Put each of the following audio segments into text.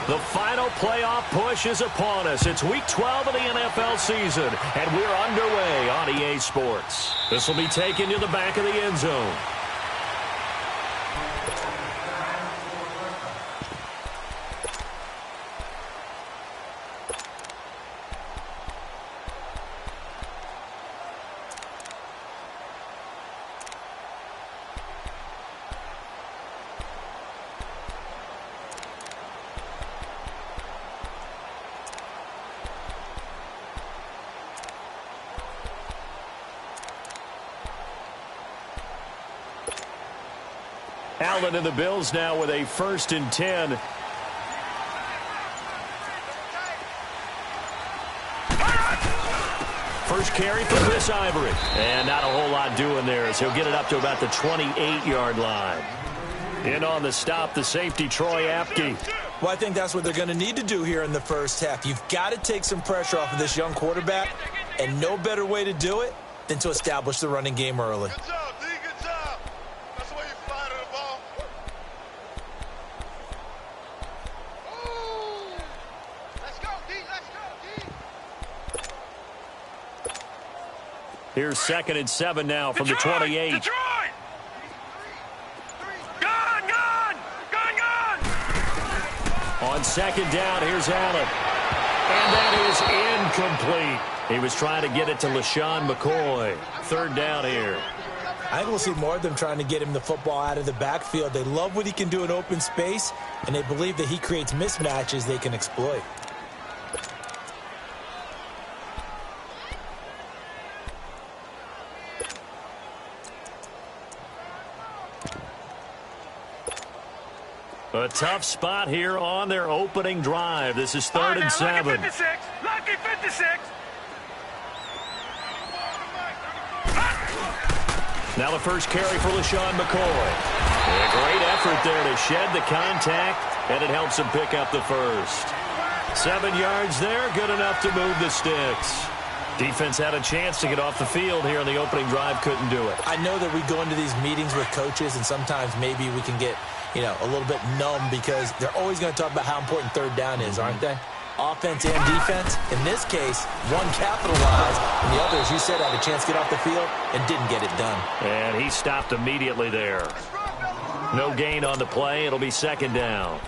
The final playoff push is upon us. It's Week 12 of the NFL season, and we're underway on EA Sports. This will be taken to the back of the end zone. Allen and the Bills now with a 1st and 10. First carry for Chris Ivory. And not a whole lot doing there as he'll get it up to about the 28-yard line. In on the stop, the safety, Troy Apke. Well, I think that's what they're going to need to do here in the first half. You've got to take some pressure off of this young quarterback, and no better way to do it than to establish the running game early. Good job, D. Good job. That's the way you fly to the ball. Ooh. Let's go, D. Let's go, D. Here's 2nd and 7 now from the 28. Detroit. On 2nd down, here's Allen. And that is incomplete. He was trying to get it to LaShawn McCoy. 3rd down here. I think we'll see more of them trying to get him the football out of the backfield. They love what he can do in open space, and they believe that he creates mismatches they can exploit. A tough spot here on their opening drive. This is 3rd and 7. Lucky 56. Lucky 56. Now the first carry for LaShawn McCoy. And a great effort there to shed the contact, and it helps him pick up the first. 7 yards there, good enough to move the sticks. Defense had a chance to get off the field here on the opening drive, couldn't do it. I know that we go into these meetings with coaches, and sometimes maybe we can get, a little bit numb because they're always going to talk about how important 3rd down is, aren't they? Offense and defense. In this case, one capitalized, and the other, as you said, had a chance to get off the field and didn't get it done. And he stopped immediately there. No gain on the play. It'll be 2nd down.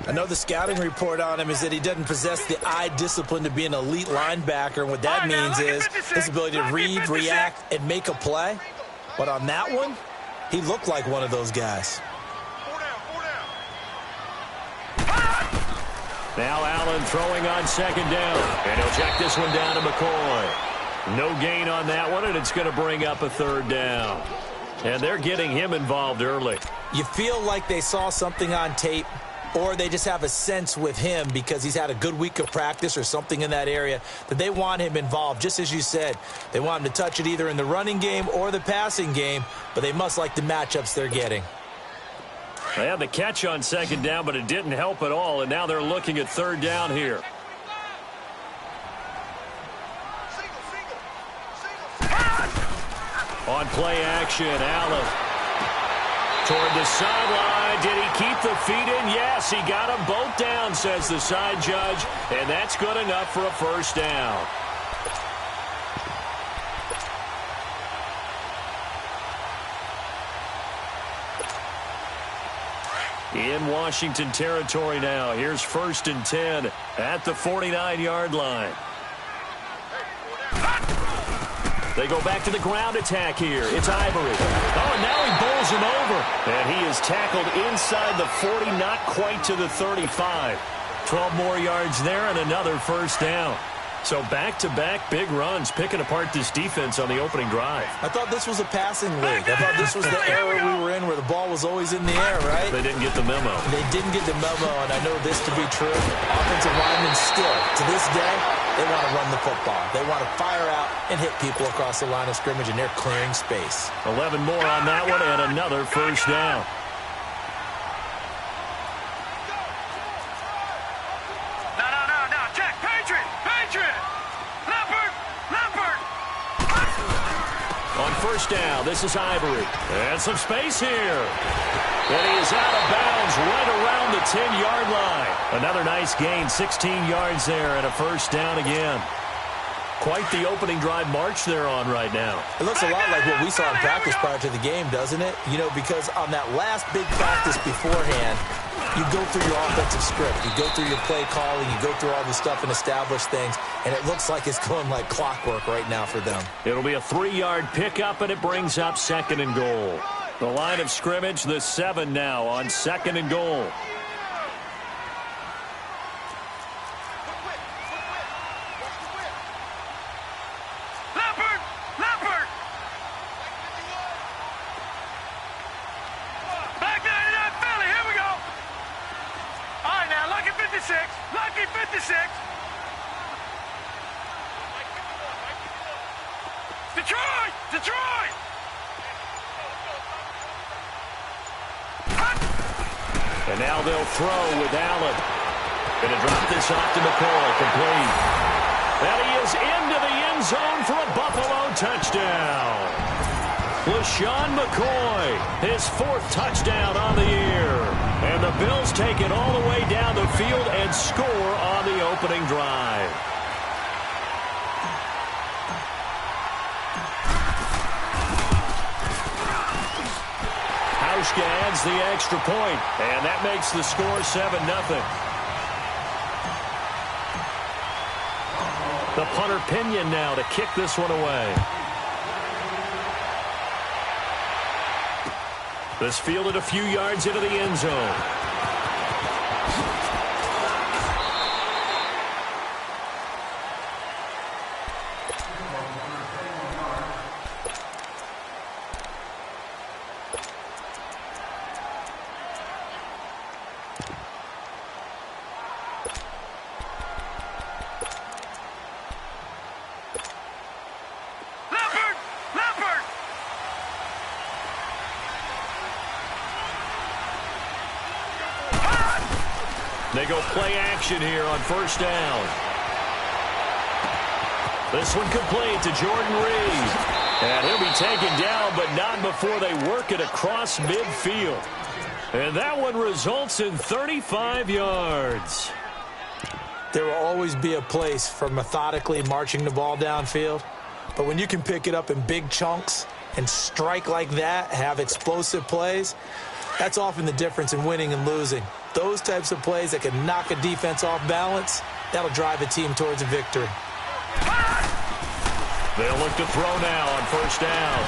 I know the scouting report on him is that he doesn't possess the eye discipline to be an elite linebacker, and what that means is his ability to read, react, and make a play. But on that one, he looked like one of those guys. Now Allen throwing on 2nd down. And he'll check this one down to McCoy. No gain on that one, and it's going to bring up a 3rd down. And they're getting him involved early. You feel like they saw something on tape, or they just have a sense with him because he's had a good week of practice or something in that area that they want him involved. Just as you said, they want him to touch it either in the running game or the passing game, but they must like the matchups they're getting. They had the catch on 2nd down, but it didn't help at all, and now they're looking at 3rd down here. On play action, Allen toward the sideline. Did he keep the feet in? Yes, he got them both down, says the side judge, and that's good enough for a 1st down. In Washington territory now. Here's 1st and 10 at the 49-yard line. They go back to the ground attack here. It's Ivory. Oh, and now he bowls him over. And he is tackled inside the 40, not quite to the 35. 12 more yards there and another 1st down. So back-to-back big runs, picking apart this defense on the opening drive. I thought this was a passing league. I thought this was the era we were in where the ball was always in the air, right? They didn't get the memo. They didn't get the memo, and I know this to be true. Offensive linemen still, to this day, they want to run the football. They want to fire out and hit people across the line of scrimmage, and they're clearing space. 11 more on that one, and another 1st down. On 1st down, this is Ivory. And some space here. And he is out of bounds right around the 10-yard line. Another nice gain, 16 yards there and a first down again. Quite the opening drive march they're on right now. It looks a lot like what we saw in practice prior to the game, doesn't it? You know, because on that last big practice beforehand, you go through your offensive script. You go through your play calling. You go through all the stuff and establish things. And it looks like it's going like clockwork right now for them. It'll be a 3-yard pickup, and it brings up 2nd and goal. The line of scrimmage, the 7 now on 2nd and goal. Lucky 56. Detroit! Detroit! And now they'll throw with Allen. Going to drop this off to McCoy, complete. And he is into the end zone for a Buffalo touchdown. LaShawn McCoy, his 4th touchdown on the year. And the Bills take it all the way down the field and score on the opening drive. Hauschka adds the extra point, and that makes the score 7-0. The punter Pinion now to kick this one away. This fielded a few yards into the end zone. They go play action here on 1st down. This one complete to Jordan Reed. And he'll be taken down, but not before they work it across midfield. And that one results in 35 yards. There will always be a place for methodically marching the ball downfield. But when you can pick it up in big chunks and strike like that, have explosive plays, that's often the difference in winning and losing. Those types of plays that can knock a defense off balance, that'll drive a team towards a victory. They'll look to throw now on 1st down.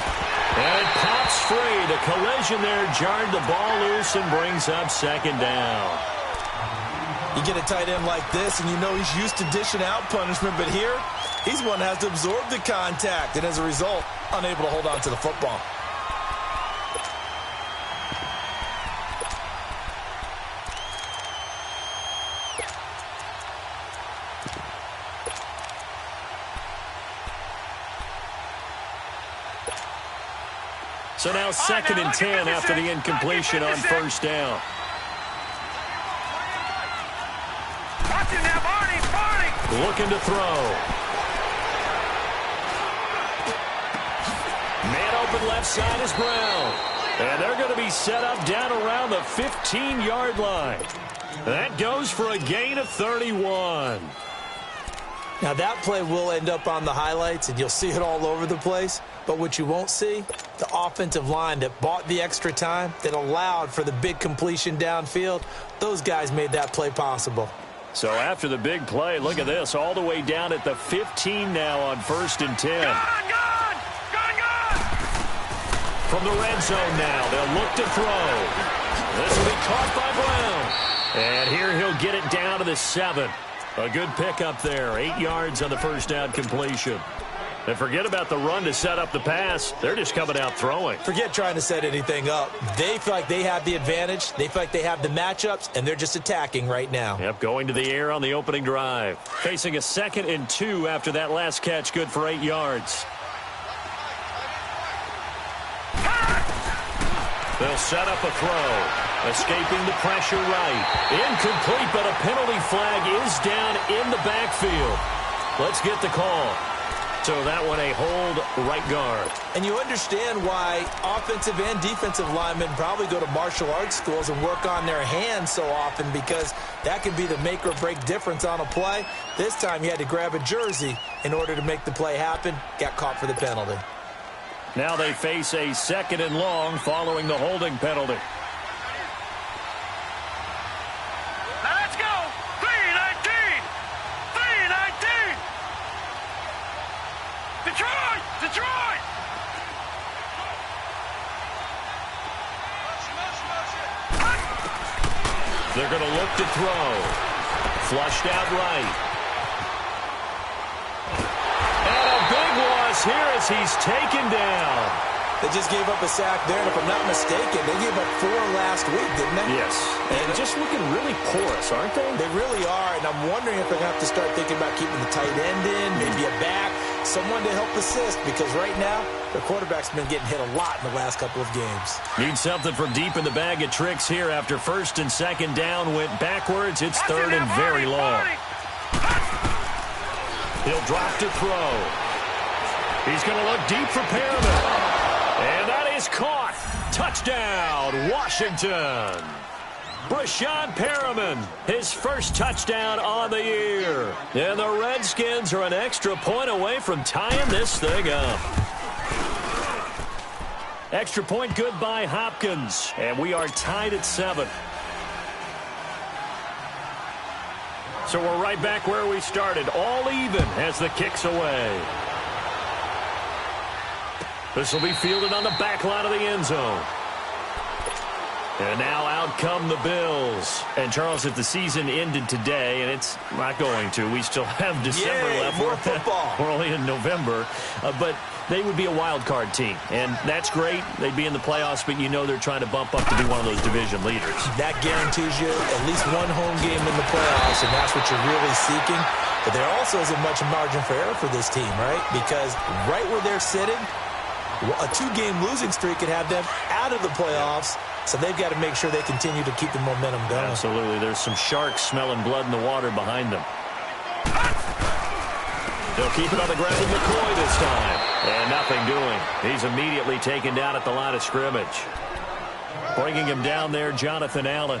And it pops free. The collision there jarred the ball loose and brings up 2nd down. You get a tight end like this, and you know he's used to dishing out punishment, but here, he's one that has to absorb the contact, and as a result, unable to hold on to the football. So now 2nd and 10 after the incompletion on 1st down. Looking to throw. Man open left side is Brown. And they're going to be set up down around the 15-yard line. That goes for a gain of 31. Now that play will end up on the highlights, and you'll see it all over the place. But what you won't see, the offensive line that bought the extra time, that allowed for the big completion downfield, those guys made that play possible. So after the big play, look at this, all the way down at the 15 now on 1st and 10. Gone! From the red zone now, they'll look to throw. This will be caught by Brown. And here he'll get it down to the 7. A good pickup there, 8 yards on the 1st down completion. And forget about the run to set up the pass. They're just coming out throwing. Forget trying to set anything up. They feel like they have the advantage. They feel like they have the matchups, and they're just attacking right now. Yep, going to the air on the opening drive. Facing a 2nd and 2 after that last catch, good for 8 yards. They'll set up a throw. Escaping the pressure right. Incomplete, but a penalty flag is down in the backfield. Let's get the call. So that one a hold right guard. And you understand why offensive and defensive linemen probably go to martial arts schools and work on their hands so often, because that can be the make or break difference on a play. This time you had to grab a jersey in order to make the play happen. Got caught for the penalty. Now they face a 2nd and long following the holding penalty. Now let's go. 3-19. 3-19. Detroit! Detroit! They're going to look to throw. Flushed out right. And a big loss here as he's taken down. They just gave up a sack there, and if I'm not mistaken, they gave up 4 last week, didn't they? Yes. And just looking really porous, aren't they? They really are, and I'm wondering if they're going to have to start thinking about keeping the tight end in, maybe a back, someone to help assist, because right now, the quarterback's been getting hit a lot in the last couple of games. Need something from deep in the bag of tricks here after 1st and 2nd down went backwards. It's 3rd and very long. He'll drop to throw. He's going to look deep for Perriman. And that is caught. Touchdown, Washington. Brashon Perriman, his first touchdown on the year. And the Redskins are an extra point away from tying this thing up. Extra point good by Hopkins. And we are tied at 7. So we're right back where we started. All even as the kick's away. This will be fielded on the back line of the end zone. And now out come the Bills. And, Charles, if the season ended today, and it's not going to, we still have December left. More football. We're only in November. But they would be a wild card team. And that's great. They'd be in the playoffs, but you know they're trying to bump up to be one of those division leaders. That guarantees you at least one home game in the playoffs, and that's what you're really seeking. But there also isn't much margin for error for this team, right? Because right where they're sitting, a 2-game losing streak could have them out of the playoffs, so they've got to make sure they continue to keep the momentum going. Absolutely. There's some sharks smelling blood in the water behind them. They'll keep it on the ground with McCoy this time. And nothing doing. He's immediately taken down at the line of scrimmage. Bringing him down there, Jonathan Allen.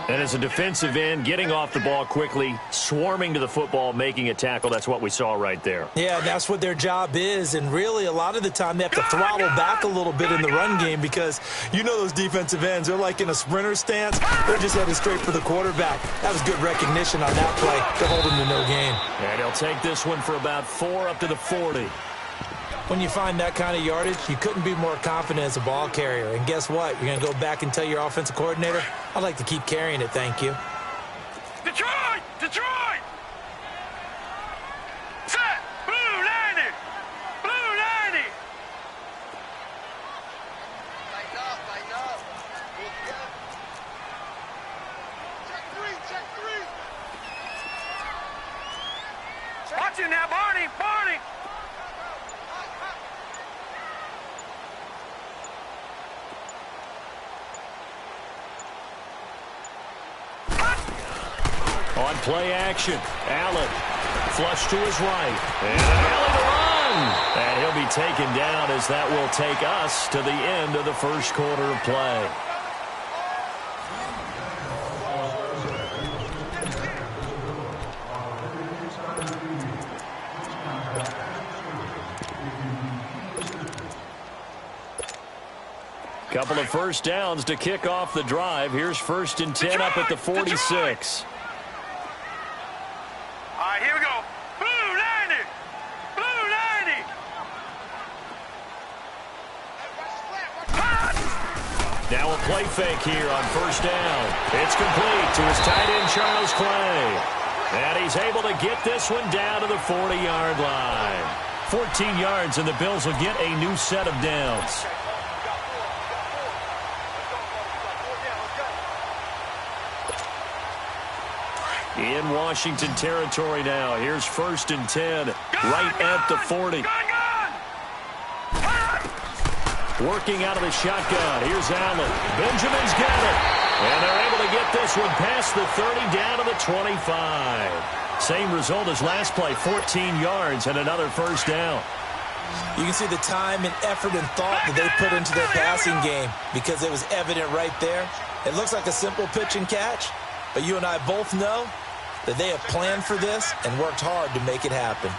And as a defensive end, getting off the ball quickly, swarming to the football, making a tackle. That's what we saw right there. Yeah, that's what their job is. And really, a lot of the time, they have to throttle back a little bit in the run game, because you know those defensive ends, they're like in a sprinter stance. They're just headed straight for the quarterback. That was good recognition on that play to hold him to no gain. And he'll take this one for about 4 up to the 40. When you find that kind of yardage, you couldn't be more confident as a ball carrier. And guess what? You're going to go back and tell your offensive coordinator, I'd like to keep carrying it, thank you. Detroit! Detroit! Set! Blue 90! Blue 90! Line up, line up. Check 3, check 3. Watch it now, Barney, Barney! On play action, Allen flush to his right. And Allen to run. And he'll be taken down as that will take us to the end of the first quarter of play. Couple of first downs to kick off the drive. Here's 1st and 10 up at the 46. All right, here we go. Blue 90! Blue 90! Now a play fake here on 1st down. It's complete to his tight end, Charles Clay. And he's able to get this one down to the 40-yard line. 14 yards, and the Bills will get a new set of downs. In Washington territory now. Here's 1st and 10, right at the 40. Working out of the shotgun. Here's Allen. Benjamin's got it. And they're able to get this one past the 30 down to the 25. Same result as last play, 14 yards and another first down. You can see the time and effort and thought that they put into their passing game because it was evident right there. It looks like a simple pitch and catch, but you and I both know that they have planned for this and worked hard to make it happen.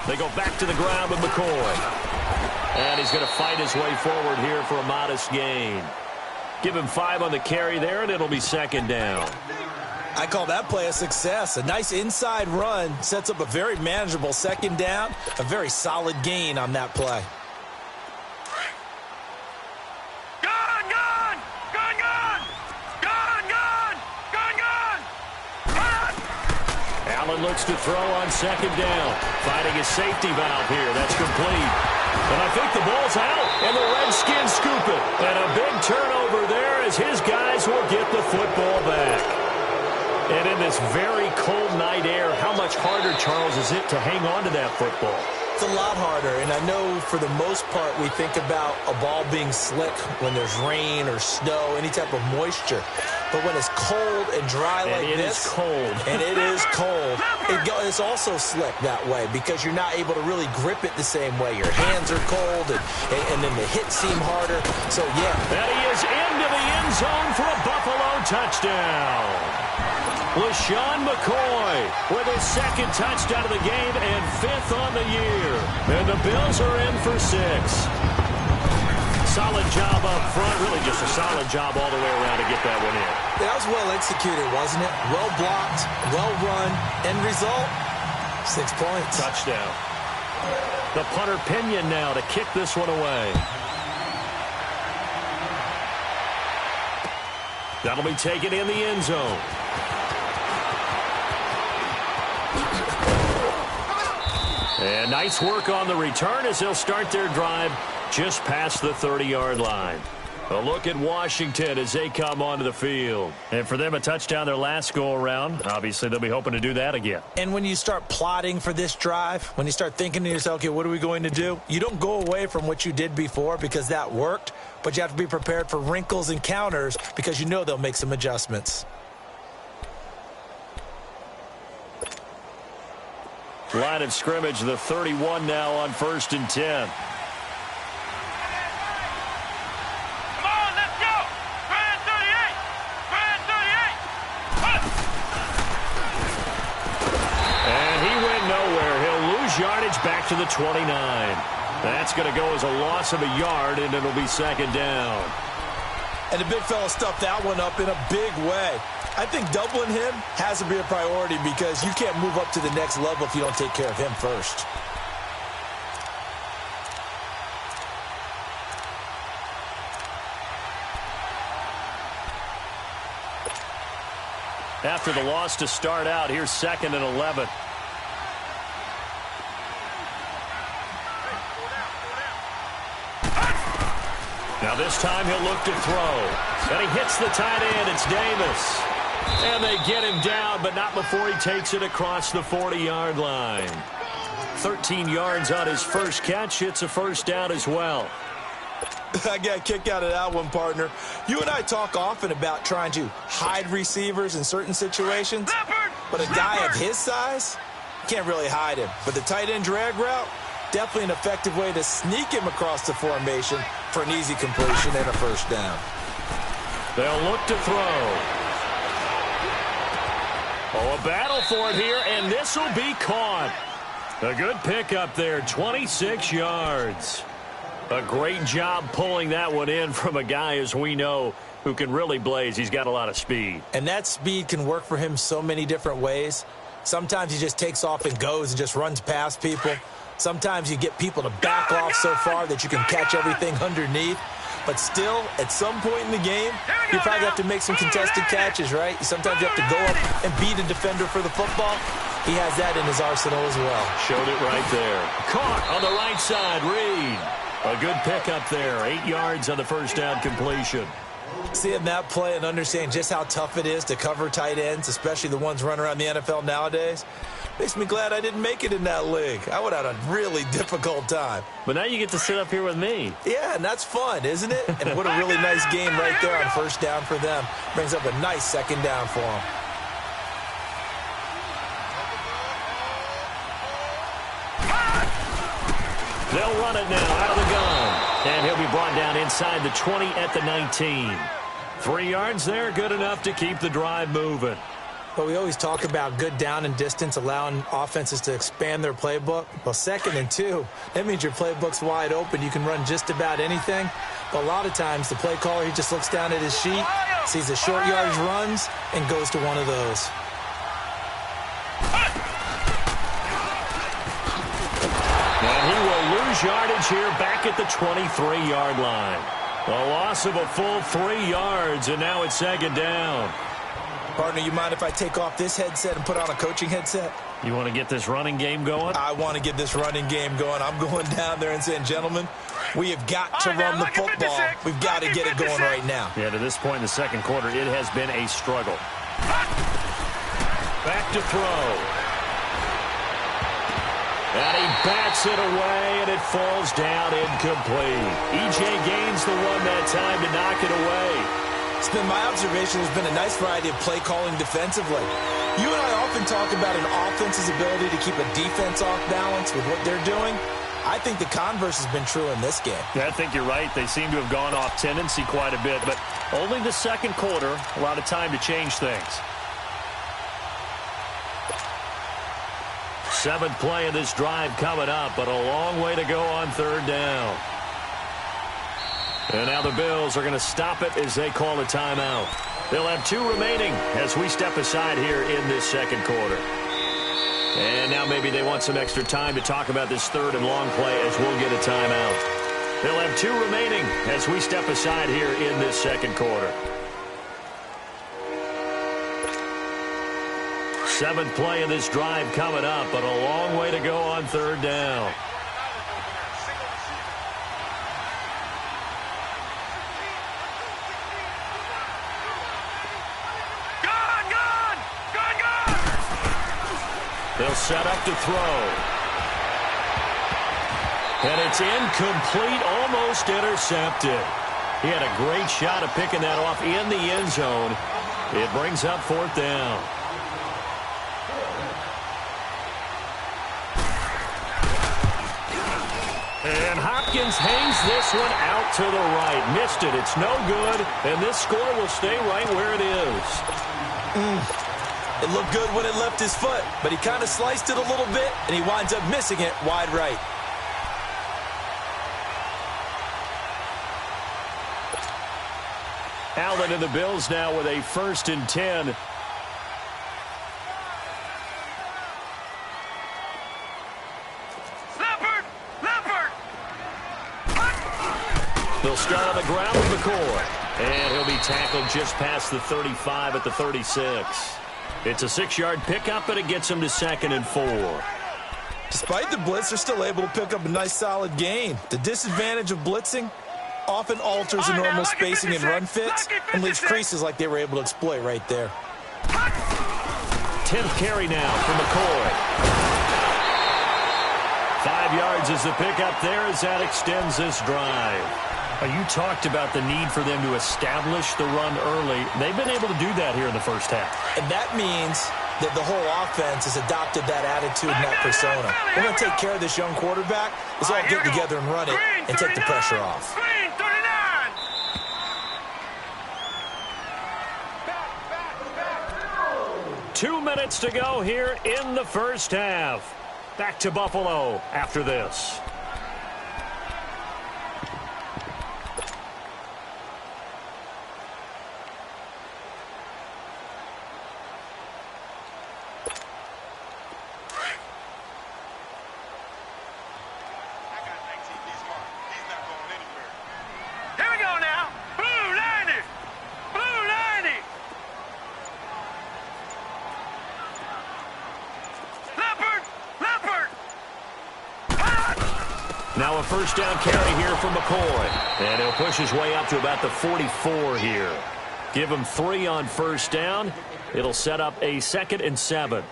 They go back to the ground with McCoy. And he's going to fight his way forward here for a modest gain. Give him 5 on the carry there, and it'll be second down. I call that play a success. A nice inside run sets up a very manageable second down, a very solid gain on that play. Gun, gun! Gun, gun! Gun, gun! Gun, gun! Gun! Allen looks to throw on second down. Finding his safety valve here. That's complete. And I think the ball's out, and the Redskins scoop it. And a big turnover there as his guys will get the football back. And in this very cold night air, how much harder, Charles, is it to hang on to that football? It's a lot harder, and I know for the most part we think about a ball being slick when there's rain or snow, any type of moisture. But when it's cold and dry like this, and it is cold, it's also slick that way because you're not able to really grip it the same way. Your hands are cold, and then the hits seem harder. So, yeah. And he is into the end zone for a Buffalo touchdown. LaShawn McCoy with his second touchdown of the game and 5th on the year. And the Bills are in for 6. Solid job up front. Really just a solid job all the way around to get that one in. That was well executed, wasn't it? Well blocked, well run. End result, 6 points. Touchdown. The punter Pinion now to kick this one away. That'll be taken in the end zone. And nice work on the return as they'll start their drive just past the 30-yard line. A look at Washington as they come onto the field. And for them, a touchdown their last go-around. Obviously, they'll be hoping to do that again. And when you start plotting for this drive, when you start thinking to yourself, okay, what are we going to do? You don't go away from what you did before because that worked, but you have to be prepared for wrinkles and counters because you know they'll make some adjustments. Line of scrimmage, the 31 now on 1st and 10. Come on, let's go! Grand 38! Grand 38! And he went nowhere. He'll lose yardage back to the 29. That's going to go as a loss of a yard, and it'll be second down. And the big fella stuffed that one up in a big way. I think doubling him has to be a priority because you can't move up to the next level if you don't take care of him first. After the loss to start out, here's 2nd and 11. Now this time he'll look to throw. And he hits the tight end. It's Davis. And they get him down, but not before he takes it across the 40-yard line. 13 yards on his first catch. It's a first down as well. I got a kick out of that one, partner. You and I talk often about trying to hide receivers in certain situations, but a guy of his size, can't really hide him. But the tight end drag route, definitely an effective way to sneak him across the formation for an easy completion and a first down. They'll look to throw. Oh, a battle for it here, and this will be caught. A good pickup there, 26 yards. A great job pulling that one in from a guy, as we know, who can really blaze. He's got a lot of speed. And that speed can work for him so many different ways. Sometimes he just takes off and goes and just runs past people. Sometimes you get people to back off so far that you can catch everything underneath. But still, at some point in the game, you probably have to make some contested catches, right? Sometimes you have to go up and beat a defender for the football. He has that in his arsenal as well. Showed it right there. Caught on the right side, Reed. A good pickup there. 8 yards on the first down completion. Seeing that play and understanding just how tough it is to cover tight ends, especially the ones running around the NFL nowadays, makes me glad I didn't make it in that league. I would have had a really difficult time. But now you get to sit up here with me. Yeah, and that's fun, isn't it? And what a really nice game right there on first down for them. Brings up a nice second down for them. They'll run it now out of the gun. And he'll be brought down inside the 20 at the 19. 3 yards there, good enough to keep the drive moving. But we always talk about good down and distance, allowing offenses to expand their playbook. Well, 2nd and 2, that means your playbook's wide open. You can run just about anything. But a lot of times, the play caller, he just looks down at his sheet, sees the short yardage runs, and goes to one of those. And he will lose yardage here back at the 23-yard line. A loss of a full 3 yards, and now it's 2nd down. Partner, you mind if I take off this headset and put on a coaching headset? You want to get this running game going? I want to get this running game going. I'm going down there and saying, gentlemen, we have got to run the football. We've got to get it going right now. Yeah, to this point in the second quarter, it has been a struggle. Back to throw. And he bats it away, and it falls down incomplete. E.J. Gaines the one that time to knock it away. It's been my observation there's been a nice variety of play calling defensively. You and I often talk about an offense's ability to keep a defense off balance with what they're doing. I think the converse has been true in this game. Yeah, I think you're right. They seem to have gone off tendency quite a bit, but only the second quarter, a lot of time to change things. 7th play of this drive coming up, but a long way to go on 3rd down. And now the Bills are going to stop it as they call a timeout. They'll have 2 remaining as we step aside here in this second quarter. And now maybe they want some extra time to talk about this 3rd and long play as we'll get a timeout. They'll have 2 remaining as we step aside here in this second quarter. 7th play of this drive coming up, but a long way to go on 3rd down. They'll set up to throw. And it's incomplete, almost intercepted. He had a great shot at picking that off in the end zone. It brings up 4th down. And Hopkins hangs this one out to the right. Missed it. It's no good. And this score will stay right where it is. It looked good when it left his foot, but he kind of sliced it a little bit, and he winds up missing it wide right. Allen and the Bills now with a 1st and 10. They'll start on the ground with McCoy. And he'll be tackled just past the 35 at the 36. It's a 6-yard pickup, and it gets him to 2nd and 4. Despite the blitz, they're still able to pick up a nice, solid gain. The disadvantage of blitzing often alters the normal spacing and run fits and leaves creases like they were able to exploit right there. 10th carry now for McCoy. 5 yards is the pickup there as that extends this drive. You talked about the need for them to establish the run early. They've been able to do that here in the first half. And that means that the whole offense has adopted that attitude and that persona. We're going to take care of this young quarterback. Let's all get together and run it and take the pressure off. 2 minutes to go here in the first half. Back to Buffalo after this. first down carry here from McCoy. And he'll push his way up to about the 44 here. Give him 3 on first down. It'll set up a 2nd and 7.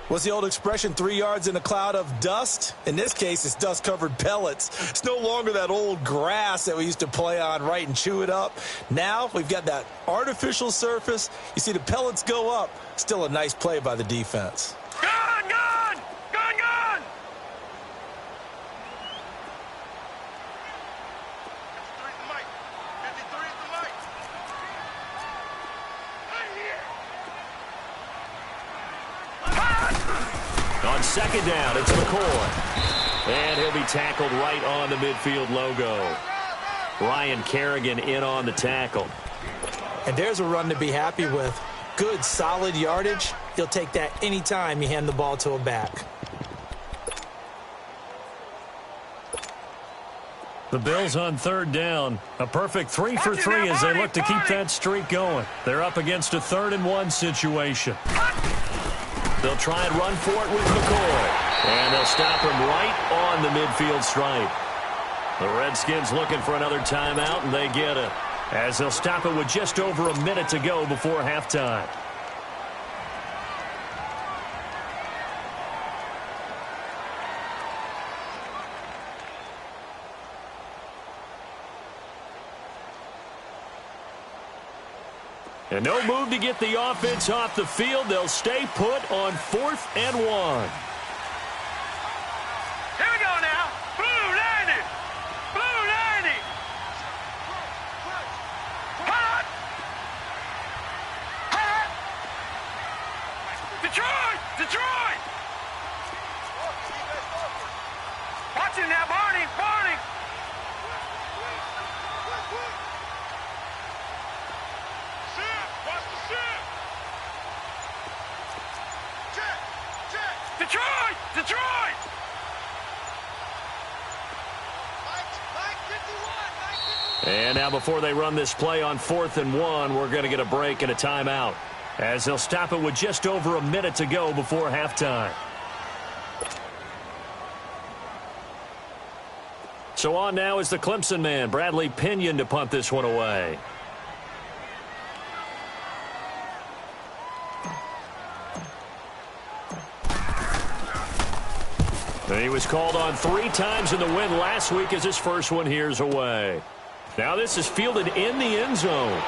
What's the old expression, 3 yards in a cloud of dust? In this case, it's dust-covered pellets. It's no longer that old grass that we used to play on, right, and chew it up. Now we've got that artificial surface. You see the pellets go up. Still a nice play by the defense. Gun, gun! Gun, gun! 53 is the mic. 53 is the mic. Right here. On 2nd down, it's McCoy. And he'll be tackled right on the midfield logo. Ryan Kerrigan in on the tackle. And there's a run to be happy with. Good, solid yardage. He'll take that anytime you hand the ball to a back. The Bills on 3rd down. A perfect 3 for 3 as they look to keep that streak going. They're up against a 3rd and 1 situation. They'll try and run for it with McCoy. And they'll stop him right on the midfield stripe. The Redskins looking for another timeout, and they get it. As they'll stop it with just over a minute to go before halftime. And no move to get the offense off the field. They'll stay put on 4th and 1. Here we go now. Blue 90. Blue 90. Hot. Hot. Detroit. Detroit. Watch him now, Barney. Barney. Detroit! Detroit! And now before they run this play on 4th and 1, we're going to get a break and a timeout. As they'll stop it with just over a minute to go before halftime. So on now is the Clemson man, Bradley Pinion, to punt this one away. And he was called on 3 times in the win last week as his first one here's away. Now this is fielded in the end zone.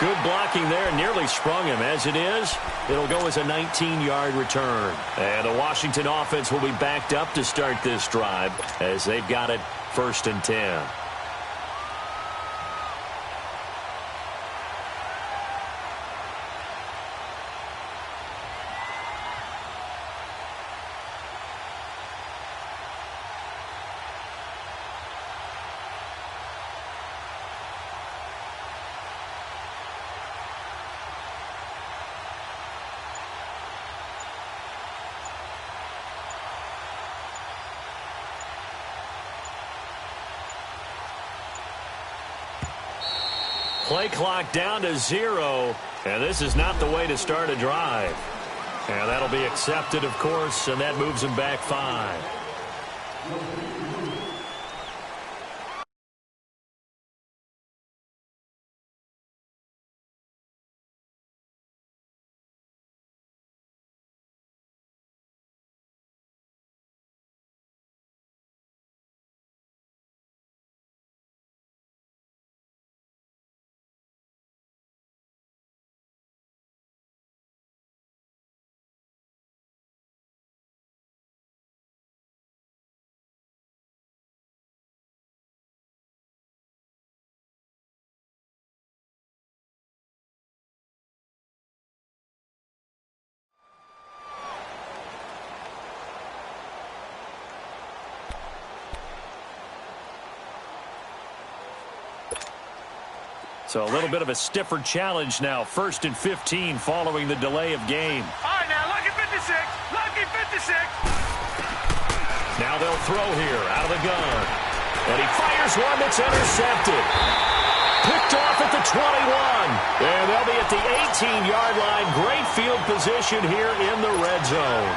Good blocking there, nearly sprung him. As it is, it'll go as a 19-yard return. And the Washington offense will be backed up to start this drive as they've got it 1st and 10. Play clock down to 0, and this is not the way to start a drive. And that'll be accepted, of course, and that moves him back 5. So a little bit of a stiffer challenge now. 1st and 15 following the delay of game. All right, now, lucky 56. Lucky 56. Now they'll throw here out of the gun. And he fires one that's intercepted. Picked off at the 21. And they'll be at the 18-yard line. Great field position here in the red zone.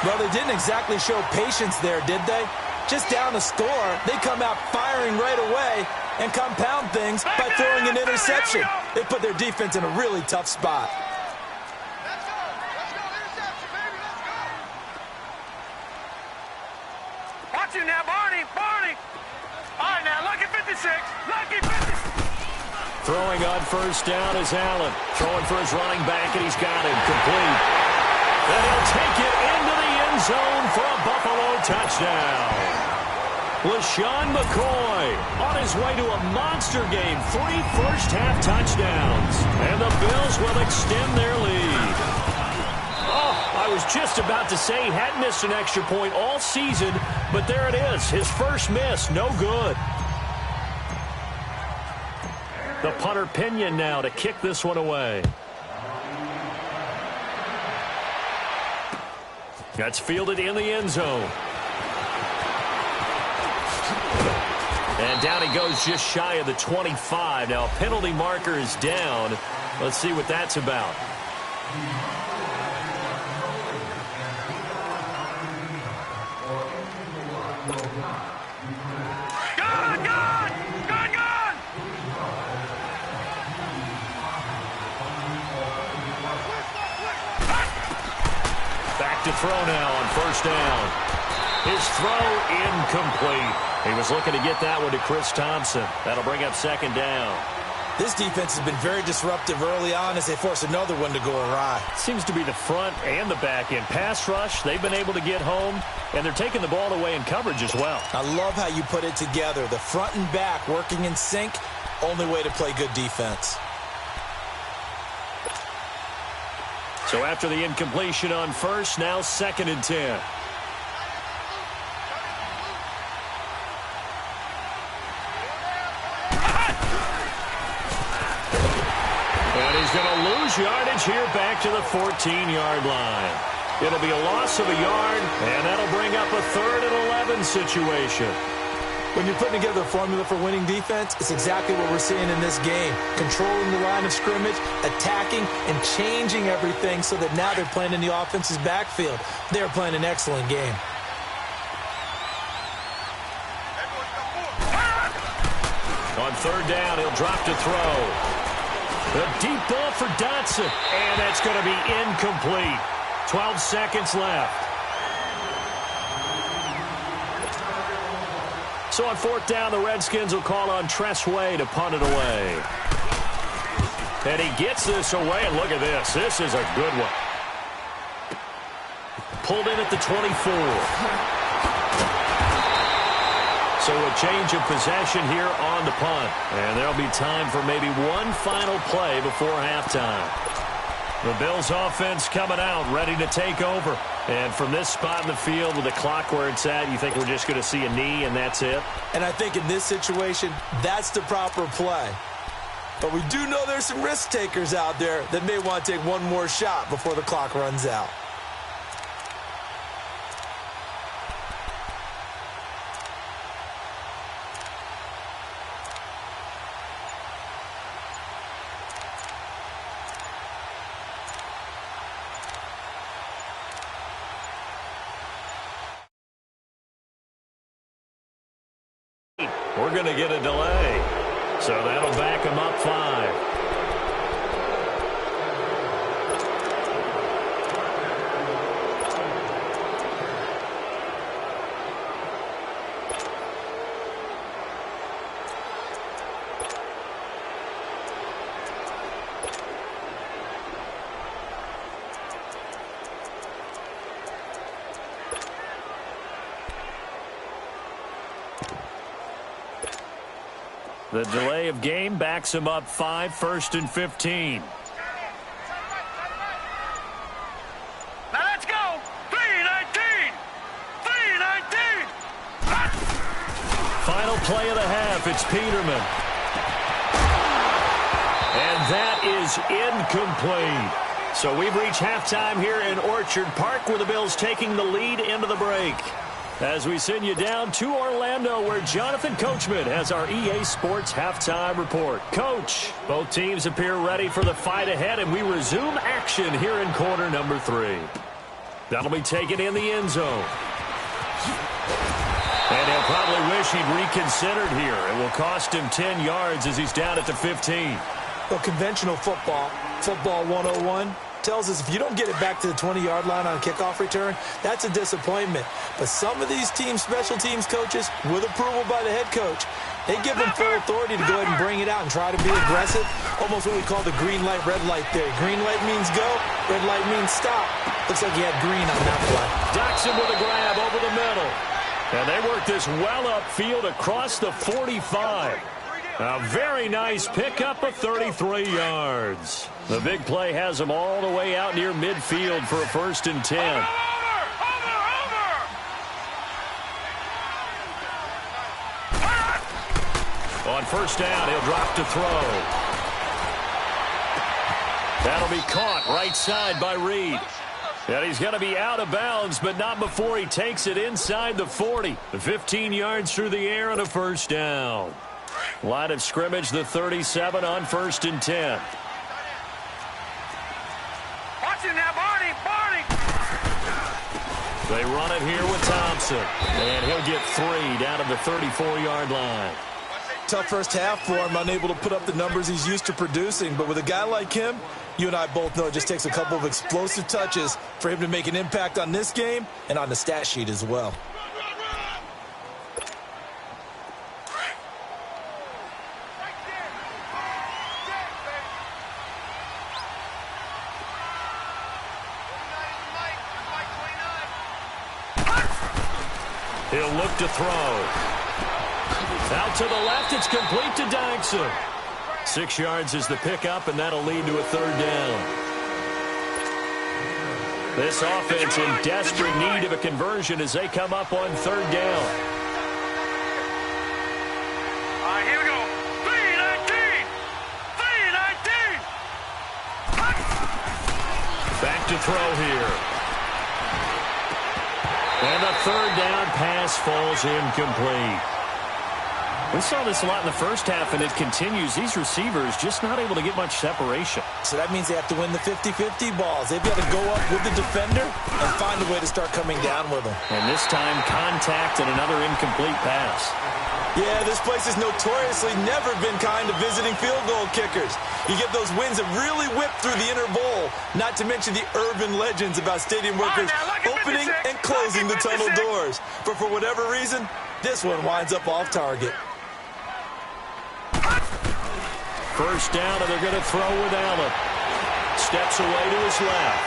Well, they didn't exactly show patience there, did they? Just down a score, they come out firing right away and compound things by throwing an interception. They put their defense in a really tough spot. Let's go, interception, baby, let's go. Watch you now, Barney. All right, now, lucky 56, lucky 56. Throwing on first down is Allen. Throwing for his running back, and he's got him complete. And he'll take it into the end zone for a Buffalo touchdown. LaShawn McCoy on his way to a monster game. 3 first-half touchdowns. And the Bills will extend their lead. Oh, I was just about to say he hadn't missed an extra point all season, but there it is. His first miss, no good. The punter Pinion now to kick this one away. That's fielded in the end zone. And down he goes just shy of the 25. Now a penalty marker is down. Let's see what that's about. To throw now on first down. His throw incomplete. He was looking to get that one to Chris Thompson. That'll bring up second down. This defense has been very disruptive early on as they force another one to go awry. Seems to be the front and the back end. Pass rush, they've been able to get home, and they're taking the ball away in coverage as well. I love how you put it together. The front and back working in sync, only way to play good defense. So after the incompletion on first, now 2nd and 10. And he's going to lose yardage here back to the 14-yard line. It'll be a loss of a yard, and that'll bring up a 3rd and 11 situation. When you're putting together a formula for winning defense, it's exactly what we're seeing in this game. Controlling the line of scrimmage, attacking, and changing everything so that now they're playing in the offense's backfield. They're playing an excellent game. On 3rd down, he'll drop to throw. A deep ball for Dotson, and that's going to be incomplete. 12 seconds left. So on 4th down, the Redskins will call on Tressway to punt it away. And he gets this away, and look at this. This is a good one. Pulled in at the 24. So a change of possession here on the punt. And there'll be time for maybe one final play before halftime. The Bills offense coming out, ready to take over. And from this spot in the field with the clock where it's at, you think we're just going to see a knee and that's it? And I think in this situation, that's the proper play. But we do know there's some risk takers out there that may want to take one more shot before the clock runs out. We're going to get a delay. So that'll back them up 5. The delay of game backs him up 5, 1st and 15. Now let's go. 3-19. 3-19. Final play of the half, it's Peterman. And that is incomplete. So we've reached halftime here in Orchard Park with the Bills taking the lead into the break. As we send you down to Orlando where Jonathan Coachman has our EA Sports halftime report. Coach, both teams appear ready for the fight ahead, and we resume action here in quarter number 3. That'll be taken in the end zone. And he'll probably wish he'd reconsidered here. It will cost him 10 yards as he's down at the 15. Well, conventional football 101, tells us if you don't get it back to the 20-yard line on kickoff return, that's a disappointment. But some of these special teams coaches, with approval by the head coach, they give them full authority to go ahead and bring it out and try to be aggressive. Almost what we call the green light, red light theory. Green light means go, red light means stop. Looks like he had green on that play. Jackson with a grab over the middle. And they work this well upfield across the 45. A very nice pickup of 33 yards. The big play has them all the way out near midfield for a 1st and 10. On 1st down, he'll drop to throw. That'll be caught right side by Reed. And he's going to be out of bounds, but not before he takes it inside the 40. 15 yards through the air and a 1st down. Line of scrimmage, the 37 on 1st and 10. Watch it now, Barney! They run it here with Thompson. And he'll get 3 down to the 34-yard line. Tough first half for him, unable to put up the numbers he's used to producing. But with a guy like him, you and I both know it just takes a couple of explosive touches for him to make an impact on this game and on the stat sheet as well. He'll look to throw. Out to the left, it's complete to Jackson. 6 yards is the pickup, and that'll lead to a 3rd down. This offense in desperate need of a conversion as they come up on 3rd down. All right, here we go. 3-19! Back to throw here. And the 3rd down pass falls incomplete. We saw this a lot in the first half, and it continues. These receivers just not able to get much separation. So that means they have to win the 50-50 balls. They've got to go up with the defender and find a way to start coming down with them. And this time, contact and another incomplete pass. Yeah, this place has notoriously never been kind to visiting field goal kickers. You get those wins that really whip through the inner bowl, not to mention the urban legends about stadium workers opening and closing the tunnel doors. But for whatever reason, this one winds up off target. 1st down, and they're going to throw with Allen. Steps away to his left.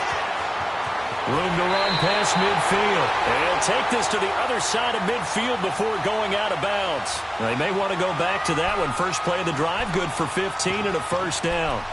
Room to run past midfield. And he'll take this to the other side of midfield before going out of bounds. They may want to go back to that one. First play of the drive, good for 15 and a 1st down.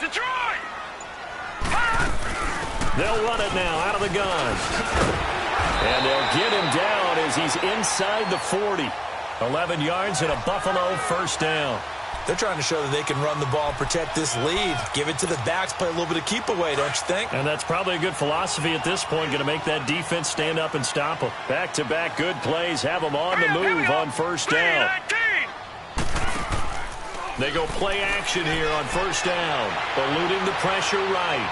Detroit! They'll run it now out of the gun. And they'll get him down as he's inside the 40. 11 yards and a Buffalo 1st down. They're trying to show that they can run the ball and protect this lead. Give it to the backs, play a little bit of keep away, don't you think? And that's probably a good philosophy at this point, going to make that defense stand up and stop them. Back-to-back good plays, have them on the move on 1st down. They go play action here on 1st down, eluding the pressure right.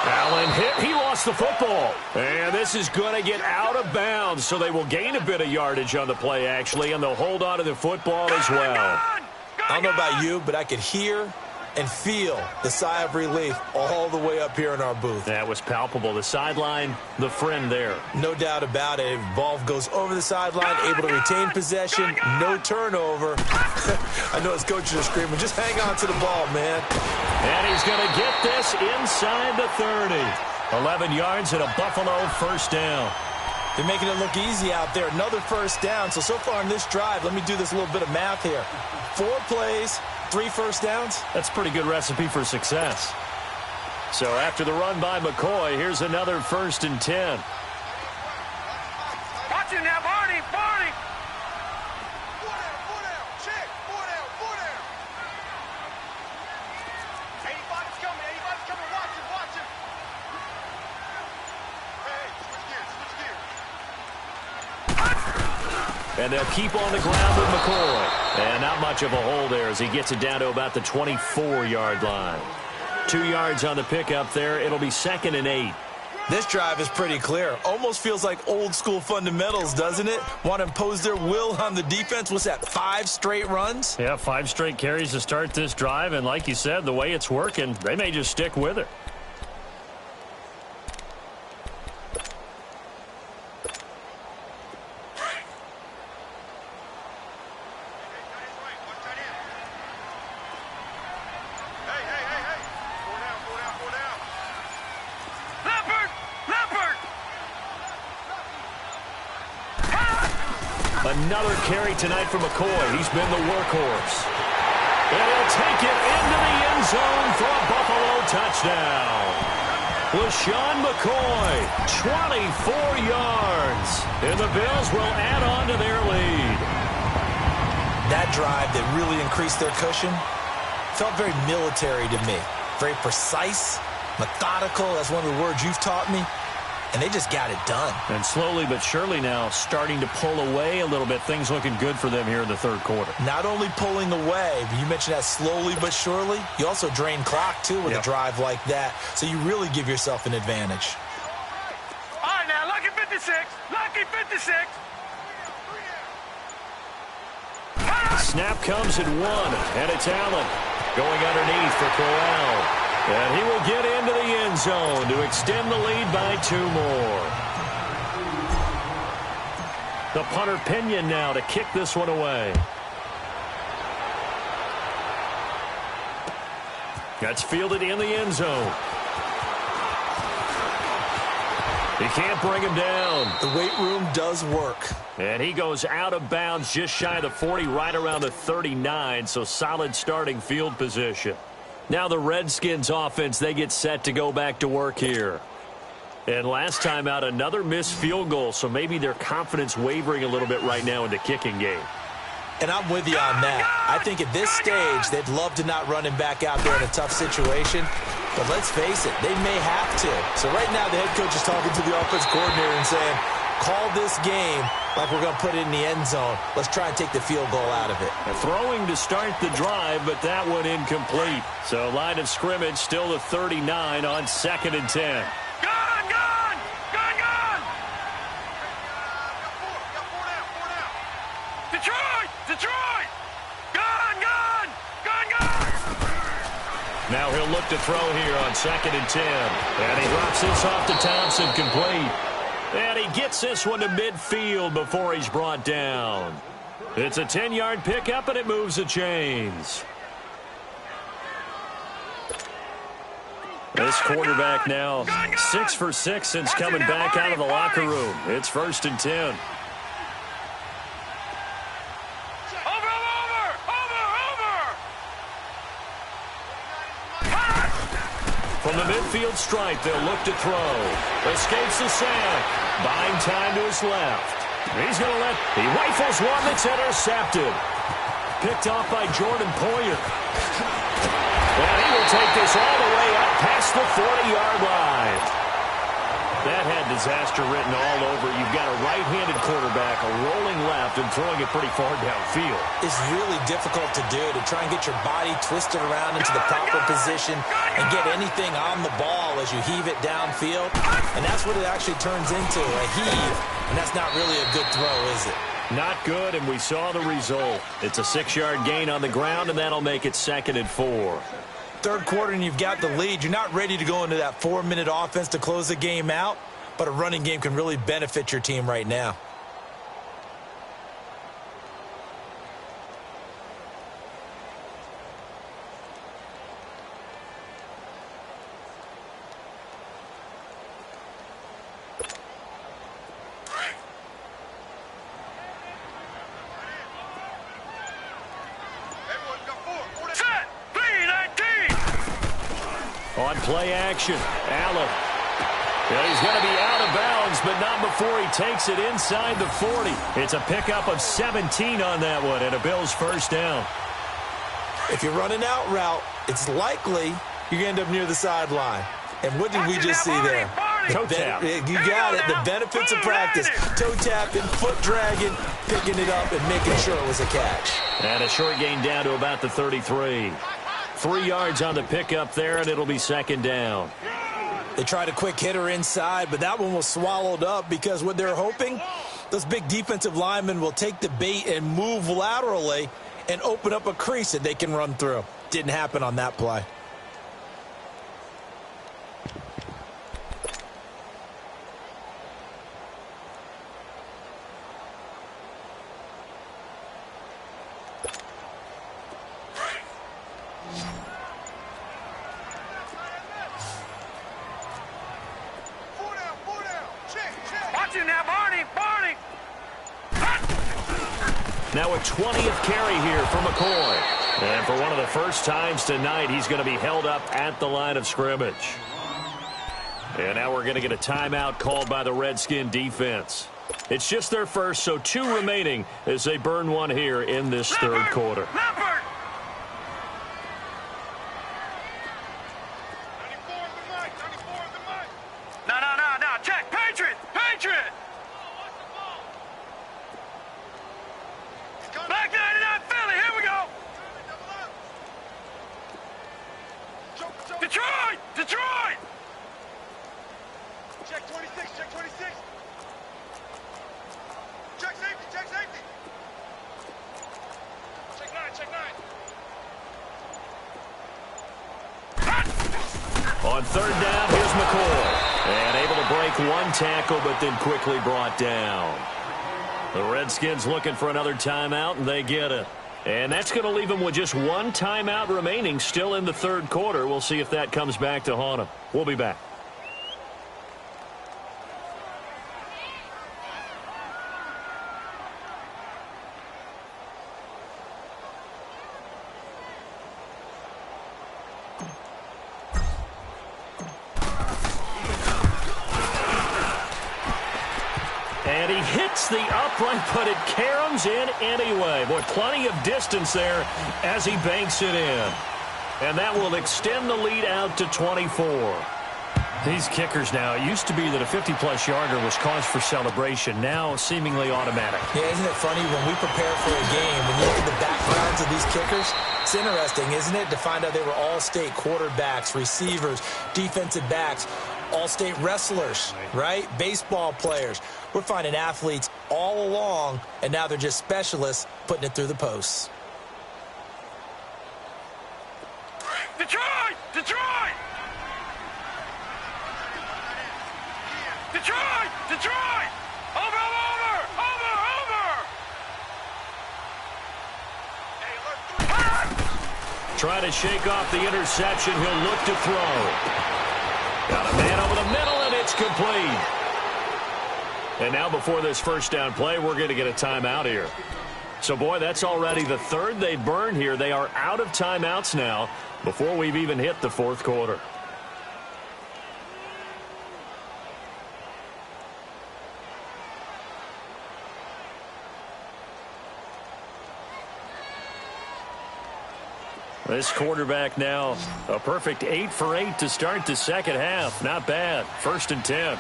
Allen hit. He lost the football. And this is going to get out of bounds, so they will gain a bit of yardage on the play, actually, and they'll hold on to the football as well. I don't know about you, but I could hear and feel the sigh of relief all the way up here in our booth. That was palpable. The sideline, the friend there. No doubt about it. Ball goes over the sideline, able to retain possession, no turnover. I know his coaches are screaming, just hang on to the ball, man. And he's going to get this inside the 30. 11 yards and a Buffalo 1st down. They're making it look easy out there. Another 1st down. So far in this drive, let me do this little bit of math here. 4 plays, 3 1st downs. That's a pretty good recipe for success. So after the run by McCoy, here's another 1st and 10. Watch him now, Barney. Barney. 4 down. Check. 4 down. 4 down. 85's coming. 85's coming. Watch him. Watch him. Hey, switch gears. And they'll keep on the ground with McCoy. And not much of a hole there as he gets it down to about the 24-yard line. 2 yards on the pickup there. It'll be 2nd and 8. This drive is pretty clear. Almost feels like old school fundamentals, doesn't it? Want to impose their will on the defense. What's that, 5 straight runs? Yeah, 5 straight carries to start this drive. And like you said, the way it's working, they may just stick with it. Another carry tonight for McCoy. He's been the workhorse. And he'll take it into the end zone for a Buffalo touchdown. LaShawn McCoy, 24 yards. And the Bills will add on to their lead. That drive that really increased their cushion felt very military to me. Very precise, methodical. That's one of the words you've taught me. And they just got it done. And slowly but surely now starting to pull away a little bit. Things looking good for them here in the 3rd quarter. Not only pulling away, but you mentioned that slowly but surely. You also drain clock, too, with a drive like that. So you really give yourself an advantage. All right, now, lucky 56. Lucky 56. Snap comes at 1, and it's Allen going underneath for Corral. And he will get into the end zone to extend the lead by 2 more. The punter Pinion now to kick this one away. That's fielded in the end zone. He can't bring him down. The weight room does work. And he goes out of bounds just shy of the 40, right around the 39, so solid starting field position. Now the Redskins offense, they get set to go back to work here. And last time out, another missed field goal, so maybe their confidence wavering a little bit right now in the kicking game. And I'm with you on that. I think at this stage, they'd love to not run him back out there in a tough situation. But let's face it, they may have to. So right now, the head coach is talking to the offense coordinator and saying, call this game like we're going to put it in the end zone. Let's try and take the field goal out of it. Throwing to start the drive, but that one incomplete. So line of scrimmage still the 39 on 2nd and 10. Gone, gone, gone, gone. Got 4 down. Detroit, Detroit. Gone, gone, gone, gone. Now he'll look to throw here on 2nd and 10. And he drops this off to Thompson, complete. And he gets this one to midfield before he's brought down. It's a 10-yard pickup, and it moves the chains. This quarterback now 6 for 6 since coming back out of the locker room. It's 1st and 10. From the midfield stripe, they'll look to throw. Escapes the sack. Buying time to his left. He's going to he rifles one that's intercepted. Picked off by Jordan Poyer. And he will take this all the way up past the 40-yard line. That had disaster written all over. You've got a right-handed quarterback, a rolling left, and throwing it pretty far downfield. It's really difficult to do, to try and get your body twisted around into the proper position and get anything on the ball as you heave it downfield. And that's what it actually turns into, a heave. And that's not really a good throw, is it? Not good, and we saw the result. It's a 6-yard gain on the ground, and that'll make it 2nd and 4. Third quarter and you've got the lead. You're not ready to go into that 4-minute offense to close the game out, but a running game can really benefit your team right now. On play action, Allen. Yeah, he's going to be out of bounds, but not before he takes it inside the 40. It's a pickup of 17 on that one, and a Bills first down. If you're running out route, it's likely you're going to end up near the sideline. And what did we just see there? Toe tap. You got it. The benefits of practice. Toe tapping, foot dragging, picking it up, and making sure it was a catch. And a short gain down to about the 33. 3 yards on the pickup there, and it'll be second down. They tried a quick hitter inside, but that one was swallowed up because what they're hoping, those big defensive linemen will take the bait and move laterally and open up a crease that they can run through. Didn't happen on that play. Now a 20th carry here for McCoy. And for one of the first times tonight, he's going to be held up at the line of scrimmage. And now we're going to get a timeout called by the Redskin defense. It's just their first, so 2 remaining as they burn one here in this third quarter. No. Check. Patriot. Black 99 Philly. Here we go. Detroit. Check 26. Check safety. Check 9. On third down, here's McCoy. And able to break one tackle, but then quickly brought down. The Redskins looking for another timeout, and they get it. And that's going to leave them with just one timeout remaining still in the third quarter. We'll see if that comes back to haunt them. We'll be back. And he hits the upright, but it caroms in anyway. Boy, plenty of distance there as he banks it in. And that will extend the lead out to 24. These kickers now, it used to be that a 50-plus yarder was cause for celebration. Now seemingly automatic. Yeah, isn't it funny when we prepare for a game, when you look at the backgrounds of these kickers, it's interesting, isn't it, to find out they were all-state quarterbacks, receivers, defensive backs, all-state wrestlers, right? Baseball players. We're finding athletes all along, and now they're just specialists putting it through the posts. Detroit! Over! Try to shake off the interception. He'll look to throw. Got a man over the middle, and it's complete. And now before this first down play, we're going to get a timeout here. So, boy, that's already the third they burned here. They are out of timeouts now before we've even hit the fourth quarter. This quarterback now a perfect 8 for 8 to start the second half. Not bad. 1st and 10.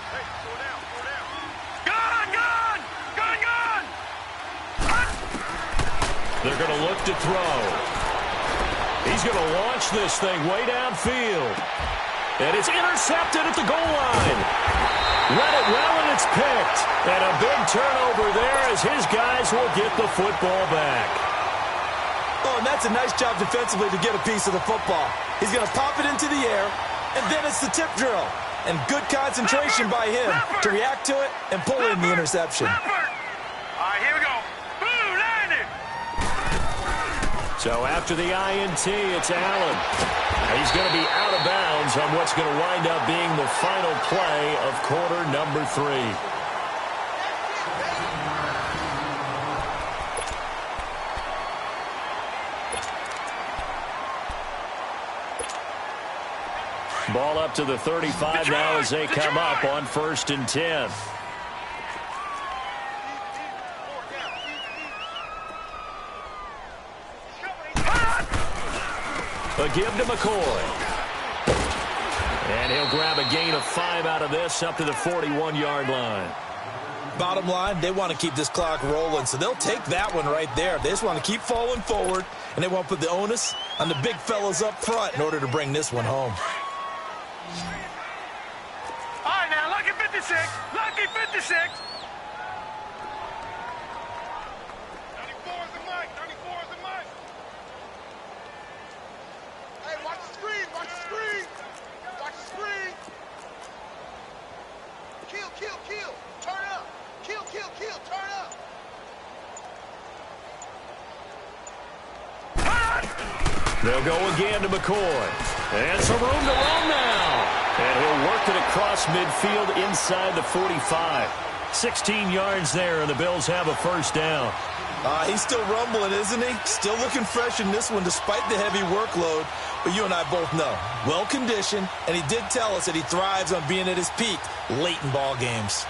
They're going to look to throw. He's going to launch this thing way downfield. And it's intercepted at the goal line. Read it well, and it's picked. And a big turnover there as his guys will get the football back. Oh, and that's a nice job defensively to get a piece of the football. He's going to pop it into the air, and then it's the tip drill. And good concentration by him to react to it and pull in the interception. All right, here we go. Boom, landed. So after the INT, it's Allen. He's going to be out of bounds on what's going to wind up being the final play of quarter number 3. Ball up to the 35 now as they come up on 1st and 10. A give to McCoy. And he'll grab a gain of 5 out of this up to the 41-yard line. Bottom line, they want to keep this clock rolling, so they'll take that one right there. They just want to keep falling forward, and they want to put the onus on the big fellas up front in order to bring this one home. All right, now, lucky 56. Lucky 56. 94 is the mic. 94 is the mic. Hey, watch the screen. Watch the screen. Watch the screen. Kill, kill, kill. Turn up. Kill, kill, kill. Turn up. They'll go again to McCoy. And some room to run now. And he'll work it across midfield inside the 45. 16 yards there, and the Bills have a first down. He's still rumbling, isn't he? Still looking fresh in this one despite the heavy workload. But you and I both know, well-conditioned, and he did tell us that he thrives on being at his peak late in ball games.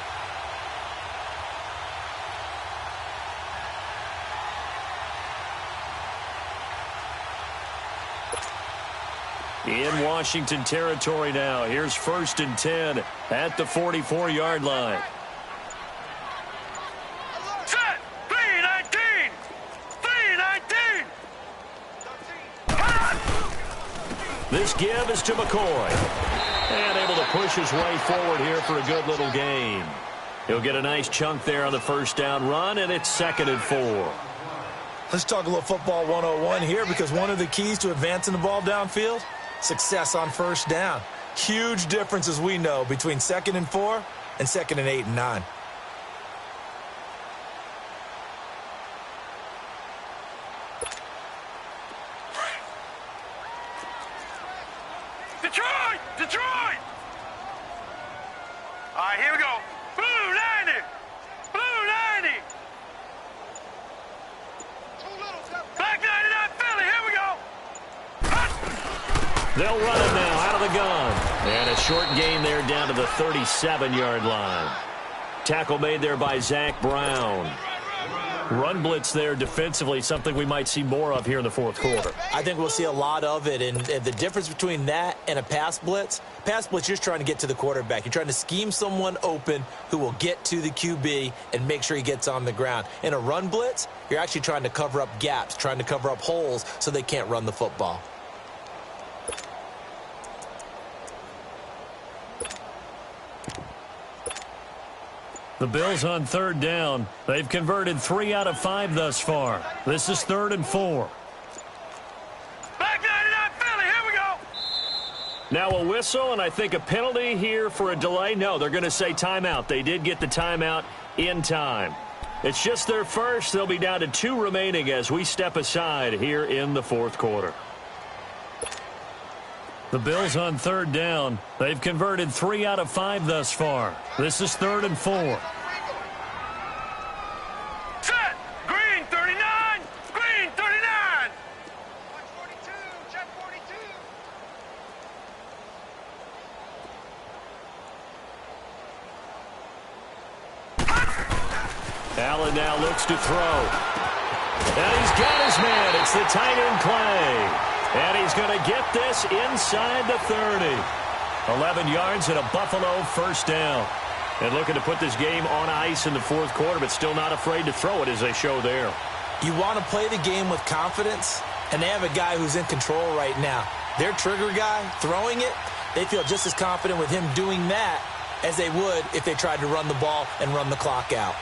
In Washington territory now. Here's 1st and 10 at the 44-yard line. Set. 319. 319. This give is to McCoy. And able to push his way forward here for a good little gain. He'll get a nice chunk there on the first down run, and it's 2nd and 4. Let's talk a little football 101 here, because one of the keys to advancing the ball downfield, success on first down. Huge difference, as we know, between 2nd and 4 and 2nd and 8 and 9. Detroit! Detroit! All right, here we go. Blue 90. Blue 90. Black 99 Philly. Here we go. They'll run it now out of the gun. And a short gain there down to the 37-yard line. Tackle made there by Zach Brown. Run blitz there defensively, something we might see more of here in the 4th quarter. I think we'll see a lot of it, and the difference between that and a pass blitz, you're just trying to get to the quarterback. You're trying to scheme someone open who will get to the QB and make sure he gets on the ground. In a run blitz, you're actually trying to cover up gaps, trying to cover up holes so they can't run the football. The Bills on 3rd down. They've converted 3 out of 5 thus far. This is 3rd and 4. Black 99 Philly. Here we go. Now a whistle, and I think a penalty here for a delay. No, they're going to say timeout. They did get the timeout in time. It's just their first. They'll be down to 2 remaining as we step aside here in the 4th quarter. The Bills on 3rd down. They've converted 3 out of 5 thus far. This is 3rd and 4. Set. Green 39. Green 39. Check 42. Check 42. Allen now looks to throw. And he's got his man. It's the tight end Clay. And he's going to get this inside the 30. 11 yards and a Buffalo first down. And looking to put this game on ice in the 4th quarter, but still not afraid to throw it as they show there. You want to play the game with confidence, and they have a guy who's in control right now. Their trigger guy, throwing it, they feel just as confident with him doing that as they would if they tried to run the ball and run the clock out.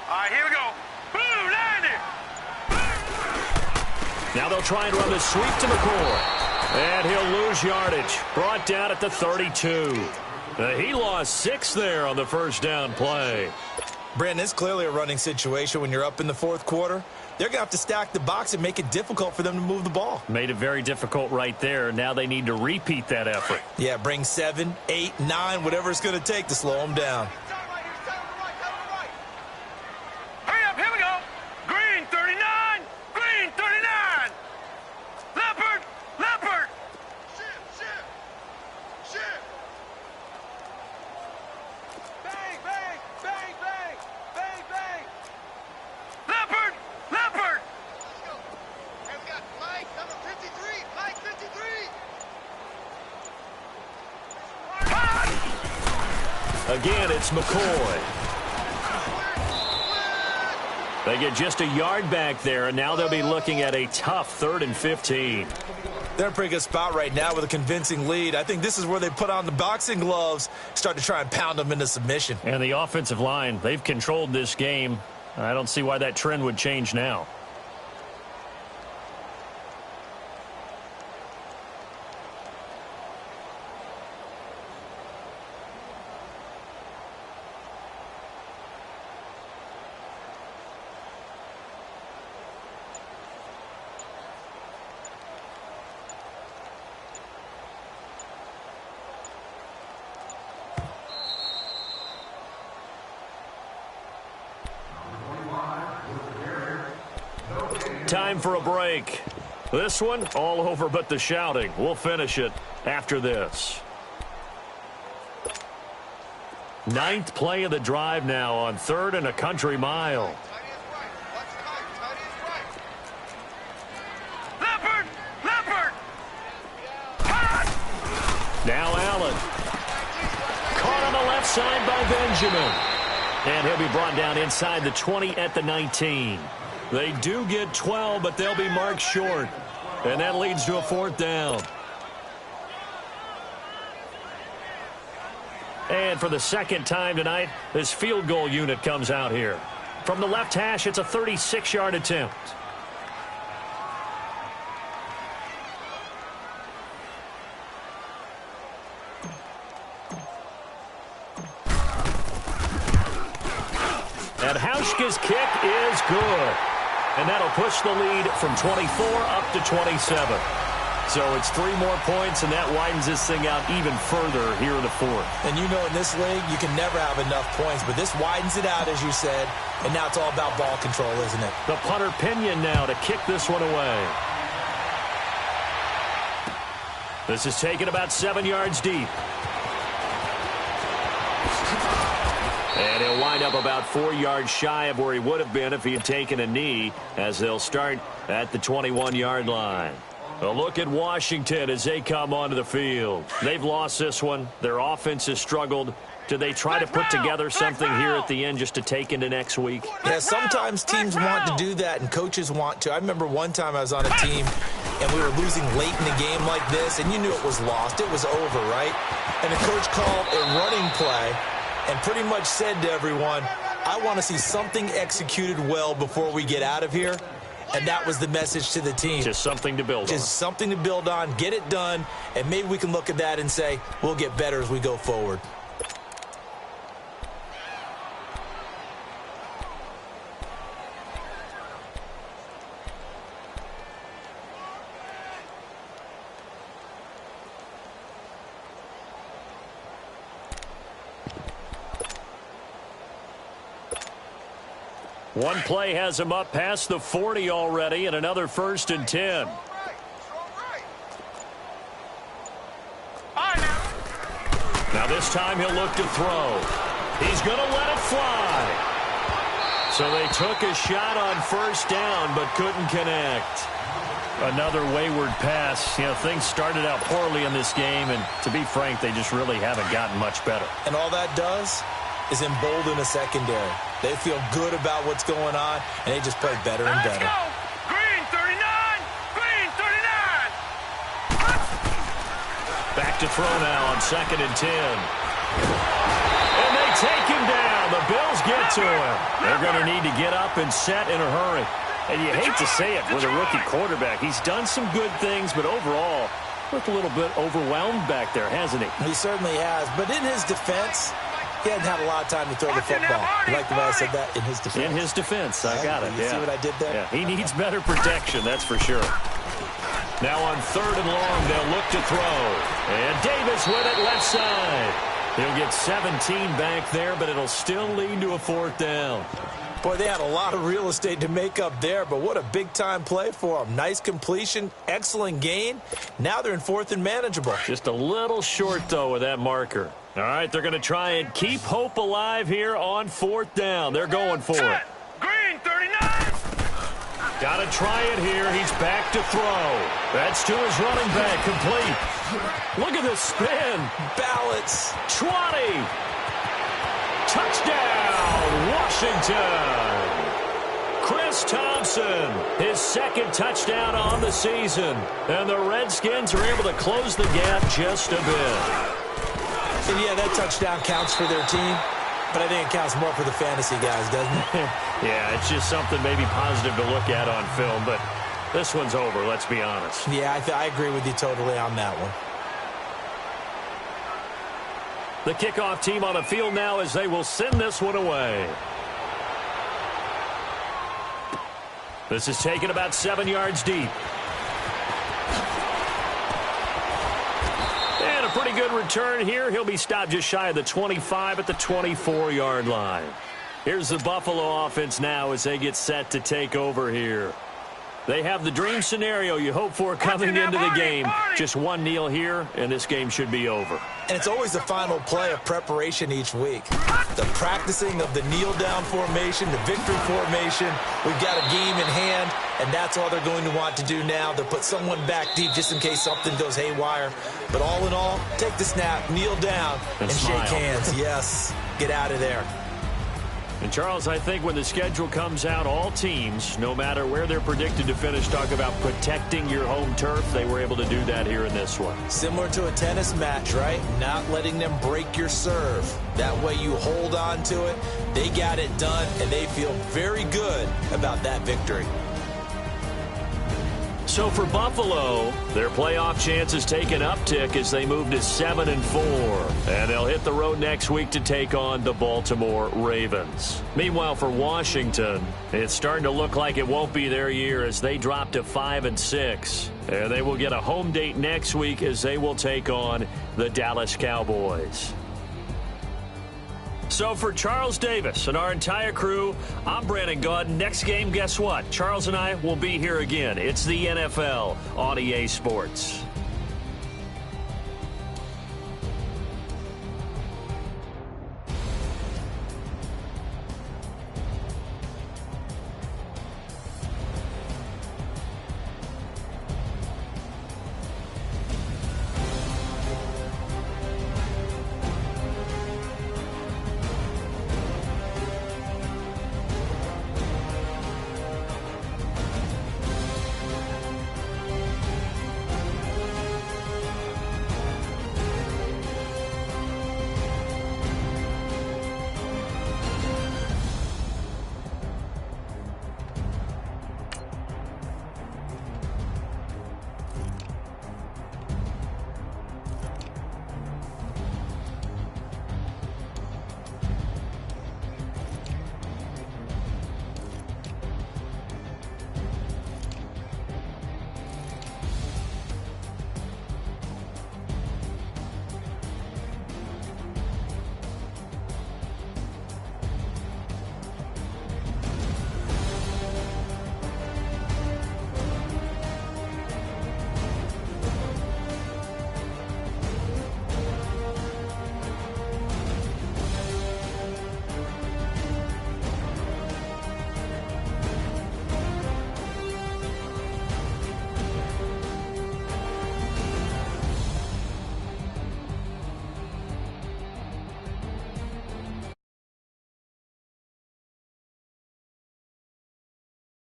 All right, here we go. Blue 90. Now they'll try and run the sweep to McCoy. And he'll lose yardage. Brought down at the 32. He lost 6 there on the first down play. Brandon, it's clearly a running situation when you're up in the fourth quarter. They're going to have to stack the box and make it difficult for them to move the ball. Made it very difficult right there. Now they need to repeat that effort. Yeah, bring 7, 8, 9, whatever it's going to take to slow them down. Hurry up, here we go. Green 39, green 39. Leopard, leopard. Shift. Bang, bang, bang, bang, bang, bang. Leopard, leopard. Let's go. And we got flag number 53, flag 53. Again, it's McCoy. They get just a yard back there, and now they'll be looking at a tough 3rd and 15. They're in a pretty good spot right now with a convincing lead. I think this is where they put on the boxing gloves, start to try and pound them into submission. And the offensive line, they've controlled this game. I don't see why that trend would change now. Time for a break. This one, all over but the shouting. We'll finish it after this. 9th play of the drive now on 3rd and a country mile. Leopard, leopard. Now Allen. Caught on the left side by Benjamin. And he'll be brought down inside the 20 at the 19. They do get 12, but they'll be marked short. And that leads to a 4th down. And for the second time tonight, this field goal unit comes out here. From the left hash, it's a 36-yard attempt. And Hauschka's kick is good. And that'll push the lead from 24 up to 27. So it's 3 more points, and that widens this thing out even further here in the 4th. And you know in this league, you can never have enough points, but this widens it out, as you said, and now it's all about ball control, isn't it? The punter Pinion now to kick this one away. This is taken about 7 yards deep. And he'll wind up about 4 yards shy of where he would have been if he had taken a knee, as they'll start at the 21-yard line. A look at Washington as they come onto the field. They've lost this one. Their offense has struggled. Do they try to put together something here at the end just to take into next week? Yeah, sometimes teams want to do that and coaches want to. I remember one time I was on a team and we were losing late in the game like this, and you knew it was lost. It was over, right? And the coach called a running play and pretty much said to everyone, I want to see something executed well before we get out of here. And that was the message to the team. Just something to build on. Just something to build on, get it done, and maybe we can look at that and say, we'll get better as we go forward. One play has him up past the 40 already, and another 1st and 10. Now this time he'll look to throw. He's going to let it fly. So they took a shot on 1st down, but couldn't connect. Another wayward pass. You know, things started out poorly in this game, and to be frank, they just really haven't gotten much better. And all that does is embolden a secondary. They feel good about what's going on, and they just play better and better. Let's go! Green 39! Green 39! Back to throw now on 2nd and 10. And they take him down. The Bills get to him. They're going to need to get up and set in a hurry. And you hate to say it with a rookie quarterback. He's done some good things, but overall, looked a little bit overwhelmed back there, hasn't he? He certainly has. But in his defense, He hadn't had a lot of time to throw the football. You like the way I said that? In his defense. In his defense. I got it. You see what I did there? Yeah. He needs better protection, that's for sure. Now on 3rd and long, they'll look to throw. And Davis with it left side. He'll get 17 back there, but it'll still lead to a 4th down. Boy, they had a lot of real estate to make up there, but what a big-time play for them. Nice completion, excellent gain. Now they're in 4th and manageable. Just a little short, though, with that marker. All right, they're going to try and keep hope alive here on 4th down. They're going for it. Green, 39. Got to try it here. He's back to throw. That's to his running back, complete. Look at this spin. Balance. 20. Touchdown, Washington. Chris Thompson, his 2nd touchdown on the season. And the Redskins are able to close the gap just a bit. And yeah, that touchdown counts for their team, but I think it counts more for the fantasy guys, doesn't it? Yeah, it's just something maybe positive to look at on film, but this one's over, let's be honest. Yeah, I agree with you totally on that one. The kickoff team on the field now as they will send this one away. This is taken about 7 yards deep. And a pretty good return here. He'll be stopped just shy of the 25 at the 24-yard line. Here's the Buffalo offense now as they get set to take over here. They have the dream scenario you hope for coming into the game. Just one kneel here, and this game should be over. And it's always the final play of preparation each week. The practicing of the kneel-down formation, the victory formation. We've got a game in hand, and that's all they're going to want to do now. They'll put someone back deep just in case something goes haywire. But all in all, take the snap, kneel down, and shake hands. Yes, get out of there. And, Charles, I think when the schedule comes out, all teams, no matter where they're predicted to finish, talk about protecting your home turf. They were able to do that here in this one. Similar to a tennis match, right? Not letting them break your serve. That way you hold on to it. They got it done, and they feel very good about that victory. So for Buffalo, their playoff chances take an uptick as they move to 7-4. And they'll hit the road next week to take on the Baltimore Ravens. Meanwhile, for Washington, it's starting to look like it won't be their year as they drop to 5-6. And they will get a home date next week as they will take on the Dallas Cowboys. So for Charles Davis and our entire crew, I'm Brandon Gaudin. Next game, guess what? Charles and I will be here again. It's the NFL on EA Sports.